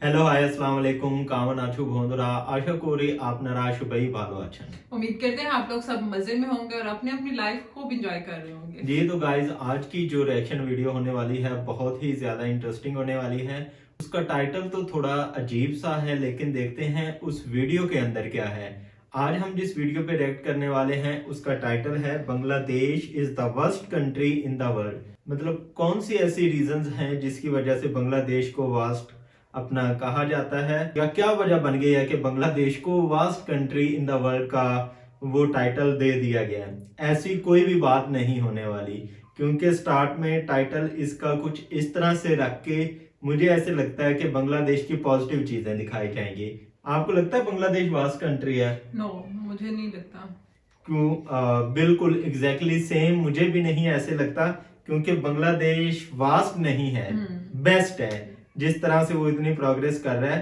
Hello hi আসসালামু আলাইকুম কেমন আছো বন্ধুরা আশা করি আপনারা সবাই ভালো আছেন। उम्मीद करते हैं आप लोग सब मजे में होंगे और अपनी अपनी लाइफ खूब एंजॉय कर रहे होंगे। जी तो गाइज आज की जो रिएक्शन वीडियो होने वाली है बहुत ही ज्यादा इंटरेस्टिंग होने वाली है। उसका टाइटल तो थोड़ा अजीब सा है लेकिन देखते हैं उस वीडियो के अंदर क्या है। आज हम जिस वीडियो पे रिएक्ट करने वाले हैं उसका टाइटल है Bangladesh is the worst country in the world. मतलब कौन सी ऐसी रीजंस हैं जिसकी वजह से बांग्लादेश को वास्ट अपना कहा जाता है, या क्या वजह बन गई है कि बांग्लादेश को vast country in the world का वो टाइटल दे दिया गया है। ऐसी कोई भी बात नहीं होने वाली क्योंकि स्टार्ट में टाइटल इसका कुछ इस तरह से रख के मुझे ऐसे लगता है कि बांग्लादेश की पॉजिटिव चीजें दिखाई जाएंगी। आपको लगता है बांग्लादेश वास्ट कंट्री है? नो, मुझे नहीं लगता। क्यों? बिल्कुल एग्जैक्टली सेम मुझे भी नहीं ऐसे लगता क्योंकि बांग्लादेश वास्ट नहीं है, बेस्ट है। जिस तरह से वो इतनी प्रोग्रेस कर रहा है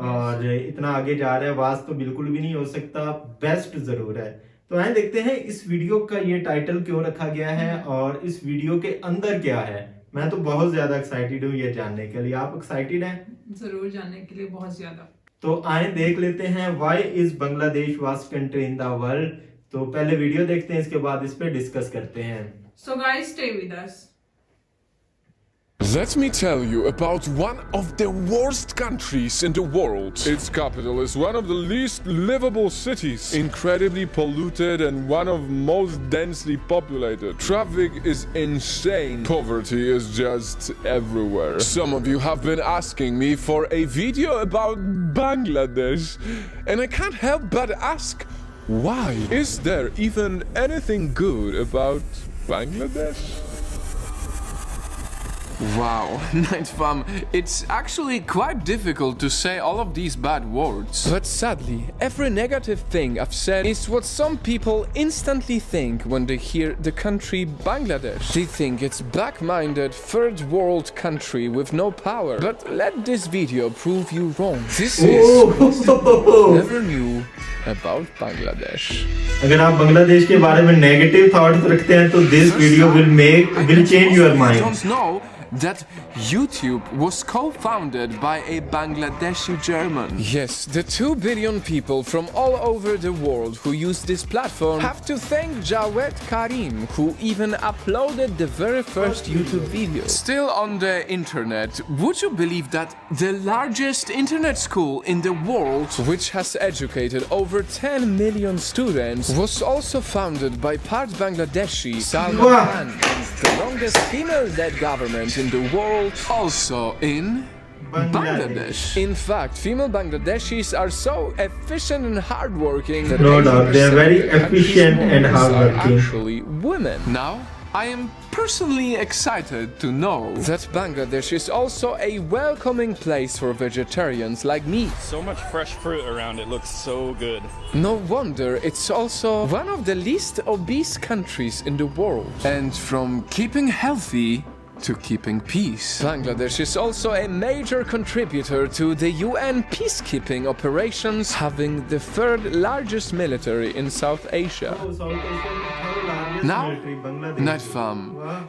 और इतना आगे जा रहा है, वास्ट तो बिल्कुल भी नहीं हो सकता, बेस्ट जरूर है। तो आए देखते हैं इस वीडियो का ये टाइटल क्यों रखा गया है और इस वीडियो के अंदर क्या है। मैं तो बहुत ज्यादा एक्साइटेड हूँ ये जानने के लिए। आप एक्साइटेड हैं? जरूर जानने के लिए, बहुत ज्यादा। तो आए देख लेते हैं why is Bangladesh vast country in the world. तो पहले वीडियो देखते हैं, इसके बाद इस पे डिस्कस करते हैं। So guys stay with us. Let me tell you about one of the worst countries in the world. Its capital is one of the least livable cities, incredibly polluted and one of most densely populated. Traffic is insane. Poverty is just everywhere. Some of you have been asking me for a video about Bangladesh, and I can't help but ask, why? Is there even anything good about Bangladesh? Wow, Nightfall, it's actually quite difficult to say all of these bad words. But sadly, every negative thing I've said is what some people instantly think when they hear the country Bangladesh. They think it's back-minded third world country with no power. But let this video prove you wrong. This is what you never knew about Bangladesh. अगर आप बांग्लादेश के बारे में negative thoughts रखते हैं तो this video will change your mind. Don't know that YouTube was co-founded by a Bangladeshi German. Yes, the 2 billion people from all over the world who use this platform have to thank Jawed Karim, who even uploaded the very first YouTube video. Still on the internet, would you believe that the largest internet school in the world, which has educated over 10 million students, was also founded by part Bangladeshi, Salman Khan, and the longest female-led government in the world, also in Bangladesh. In fact, female Bangladeshis are so efficient and hardworking that No doubt, they are very efficient and hardworking. Actually, women. Now, I am personally excited to know that Bangladesh is also a welcoming place for vegetarians like me. So much fresh fruit around, it looks so good. No wonder it's also one of the least obese countries in the world. And from keeping healthy to keeping peace, Bangladesh is also a major contributor to the UN peacekeeping operations, having the third largest military in South Asia. Now, Nightfall,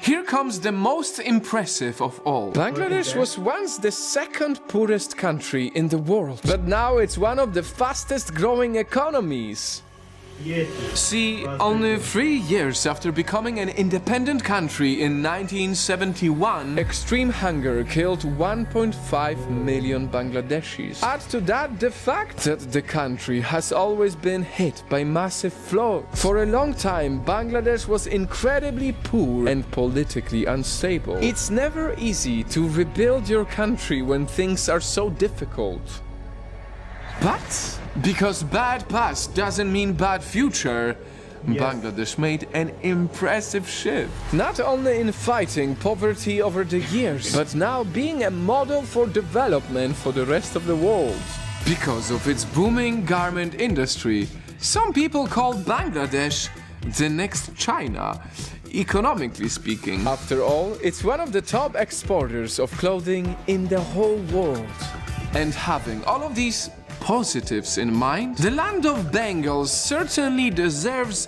here comes the most impressive of all. Bangladesh was once the second poorest country in the world, but now it's one of the fastest growing economies. See, only 3 years after becoming an independent country in 1971, extreme hunger killed 1.5 million Bangladeshis. Add to that the fact that the country has always been hit by massive floods. For a long time, Bangladesh was incredibly poor and politically unstable. It's never easy to rebuild your country when things are so difficult. But because bad past doesn't mean bad future, Bangladesh made an impressive shift. Not only in fighting poverty over the years, but now being a model for development for the rest of the world. Because of its booming garment industry, some people call Bangladesh the next China, economically speaking. After all, it's one of the top exporters of clothing in the whole world. And having all of these positives in mind, the land of Bengal certainly deserves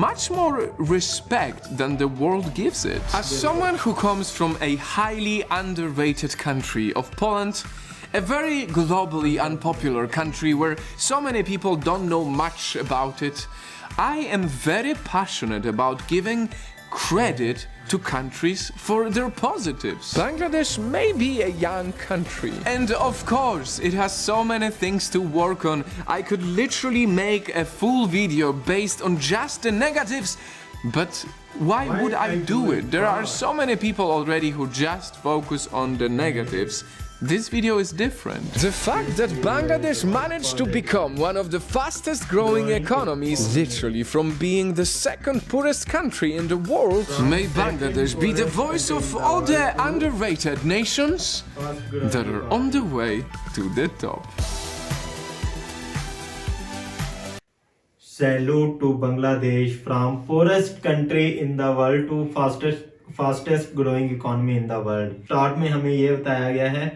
much more respect than the world gives it. As someone who comes from a highly underrated country of Poland, a very globally unpopular country where so many people don't know much about it, I am very passionate about giving credit to countries for their positives. Bangladesh may be a young country. And of course, it has so many things to work on. I could literally make a full video based on just the negatives, but why would I do it? There are so many people already who just focus on the negatives. This video is different. The fact that Bangladesh managed to become one of the fastest growing economies, literally from being the second poorest country in the world, May Bangladesh be the voice of all the underrated nations that are on the way to the top. Salute to Bangladesh, from poorest country in the world to fastest growing economy in the world. Start में हमें ये बताया गया है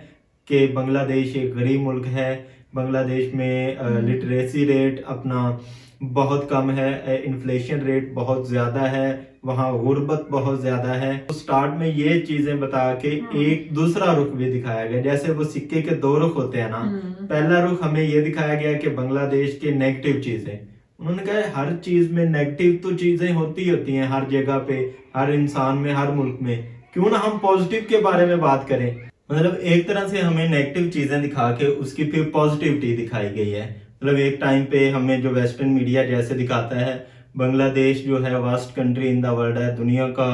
कि बांग्लादेश एक गरीब मुल्क है। बांग्लादेश में लिटरेसी रेट अपना बहुत कम है, इन्फ्लेशन रेट बहुत ज़्यादा है, वहाँ गुर्बत बहुत ज़्यादा है। तो स्टार्ट में ये चीज़ें बता के एक दूसरा रुख भी दिखाया गया, जैसे वो सिक्के के दो रुख होते हैं ना। पहला रुख हमें ये दिखाया गया कि बांग्लादेश के नेगेटिव चीज़ें, उन्होंने कहा हर चीज़ में नेगेटिव तो चीज़ें होती हैं हर जगह पे, हर इंसान में, हर मुल्क में, क्यों ना हम पॉजिटिव के बारे में बात करें। मतलब एक तरह से हमें नेगेटिव चीजें दिखा के उसकी फिर पॉजिटिविटी दिखाई गई है। मतलब एक टाइम पे हमें जो वेस्टर्न मीडिया जैसे दिखाता है, बांग्लादेश जो है worst country in the world है, दुनिया का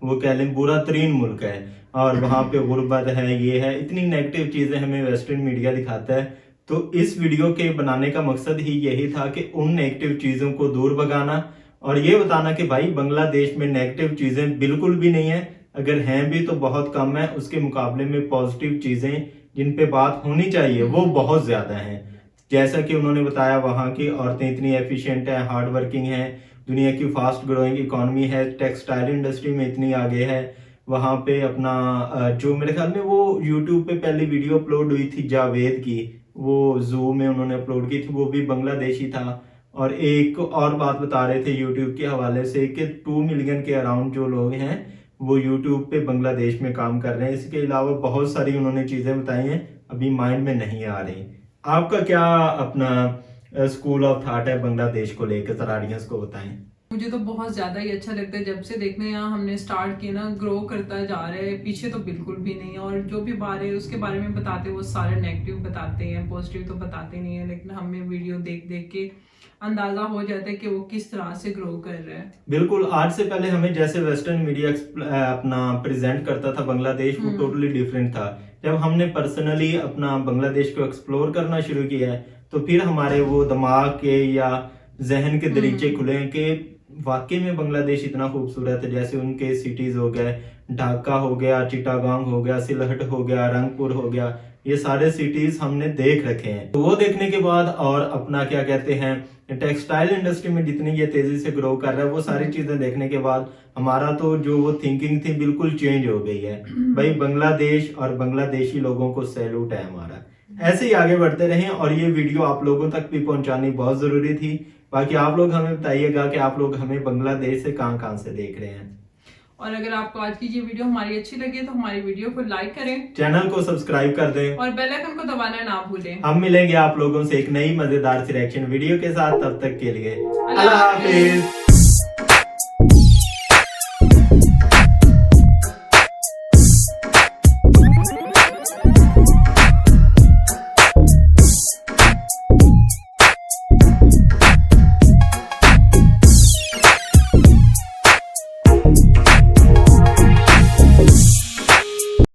वो कह लें बुरा तरीन मुल्क है, और वहाँ पे गुर्बत है, ये है, इतनी नेगेटिव चीजें हमें वेस्टर्न मीडिया दिखाता है। तो इस वीडियो के बनाने का मकसद ही यही था कि उन नेगेटिव चीजों को दूर भगाना और ये बताना कि भाई बांग्लादेश में नेगेटिव चीजें बिल्कुल भी नहीं है, अगर हैं भी तो बहुत कम है, उसके मुकाबले में पॉजिटिव चीजें जिन पे बात होनी चाहिए वो बहुत ज्यादा हैं। जैसा कि उन्होंने बताया, वहाँ की औरतें इतनी एफिशिएंट हैं, हार्ड वर्किंग हैं, दुनिया की फास्ट ग्रोइंग इकोनॉमी है, टेक्सटाइल इंडस्ट्री में इतनी आगे है। वहाँ पे अपना जो मेरे ख्याल में वो यूट्यूब पे पहली वीडियो अपलोड हुई थी जावेद की, वो जू में उन्होंने अपलोड की थी, वो भी बांग्लादेशी था। और एक और बात बता रहे थे यूट्यूब के हवाले से कि 2 मिलियन के अराउंड जो लोग हैं वो यूट्यूब पे बांग्लादेश में काम कर रहे हैं। इसके अलावा बहुत सारी उन्होंने चीजें बताई हैं, अभी माइंड में नहीं आ रही। आपका क्या अपना स्कूल ऑफ थॉट है बांग्लादेश को लेकर, जरा ऑडियंस को बताएं। मुझे तो बहुत ज्यादा ही अच्छा लगता है, जब से देखने यहाँ हमने स्टार्ट किया ना, ग्रो करता जा रहा है, पीछे तो बिल्कुल भी नहीं है। और जो भी बारे उसके बारे में बताते हैं वो सारे नेगेटिव बताते हैं, पॉजिटिव तो बताते नहीं है, लेकिन हमें वीडियो देख देख के अंदाजा हो जाता है कि वो किस तरह से ग्रो कर रहा है। बिल्कुल, आज से पहले हमें जैसे वेस्टर्न मीडिया अपना प्रेजेंट करता था बांग्लादेश, वो टोटली डिफरेंट था। जब हमने पर्सनली अपना बांग्लादेश को एक्सप्लोर करना शुरू किया है तो फिर हमारे वो दिमाग के या जहन के दरीचे खुले हैं कि वाकई में बांग्लादेश इतना खूबसूरत है। जैसे उनके सिटीज हो गए, ढाका हो गया, चिटागांग हो गया, सिलहट हो गया, रंगपुर हो गया, ये सारे सिटीज हमने देख रखे हैं। तो वो देखने के बाद और अपना क्या कहते हैं टेक्सटाइल इंडस्ट्री में जितनी ये तेजी से ग्रो कर रहा है, वो सारी चीजें देखने के बाद हमारा तो जो वो थिंकिंग थी बिल्कुल चेंज हो गई है। भाई बांग्लादेश और बांग्लादेशी लोगों को सैल्यूट है हमारा। ऐसे ही आगे बढ़ते रहें और ये वीडियो आप लोगों तक भी पहुंचानी बहुत जरूरी थी। बाकी आप लोग हमें बताइएगा कि आप लोग हमें बांग्लादेश से कहां से देख रहे हैं। और अगर आपको आज की ये वीडियो हमारी अच्छी लगे तो हमारी वीडियो को लाइक करें, चैनल को सब्सक्राइब कर दें और बेल आइकन को दबाना ना भूलें। हम मिलेंगे आप लोगों से एक नई मजेदार सी रिएक्शन वीडियो के साथ, तब तक के लिए अल्लाह हाफिज।